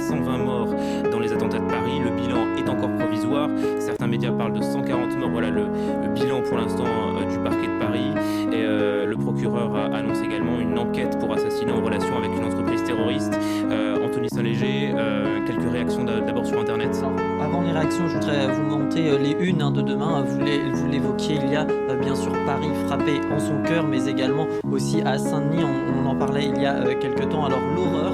120 morts dans les attentats de Paris. Le bilan est encore provisoire. Certains médias parlent de 140 morts. Voilà le bilan pour l'instant du parquet de Paris. Et le procureur annonce également une enquête pour assassinat en relation avec une entreprise terroriste. Anthony Saint-Léger, quelques réactions d'abord sur Internet. Avant les réactions, je voudrais vous montrer les unes de demain. Vous l'évoquiez, il y a bien sûr Paris frappé en son cœur, mais également aussi à Saint-Denis. On en parlait il y a quelques temps. Alors l'horreur.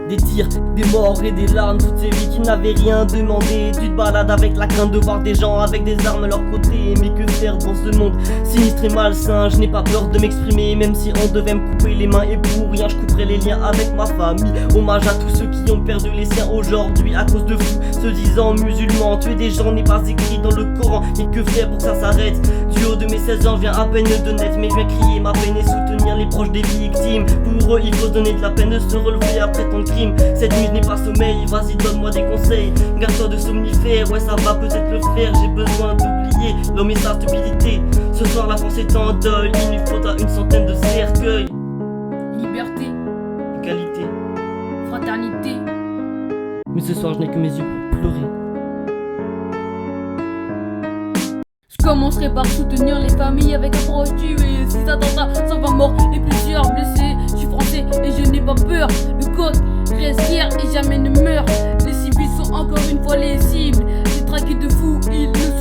Des tirs, des morts et des larmes, toutes ces vies qui n'avaient rien demandé. Tu te balades avec la crainte de voir des gens avec des armes à leur côté. Mais que faire dans ce monde sinistre et malsain? Je n'ai pas peur de m'exprimer, même si on devait me couper les mains. Et pour rien, je couperai les liens avec ma famille. Hommage à tous ceux qui ont perdu les siens aujourd'hui à cause de fous se disant musulmans. Tuer des gens n'est pas écrit dans le Coran, mais que faire pour que ça s'arrête? Du haut de mes 16 ans, viens à peine de naître, mais je viens crier ma peine et soutenir les proches des victimes. Pour eux, il faut donner de la peine de se relever après tant de crimes. Cette nuit je n'ai pas sommeil, vas-y donne-moi des conseils. Garde-toi de somnifères, ouais ça va peut-être le faire. J'ai besoin d'oublier l'homme et sa stupidité. Ce soir la France est en deuil, il lui faudra une centaine de cercueils. Liberté, Égalité, fraternité. mais ce soir je n'ai que mes yeux pour pleurer. Je commencerai par soutenir les familles avec un proche tué. 6 attentats, 120 morts et plusieurs blessés. Je suis français et je n'ai pas peur. Le code reste fier et jamais ne meurt. Les civils sont encore une fois les cibles. Les traqués de fous, ils ne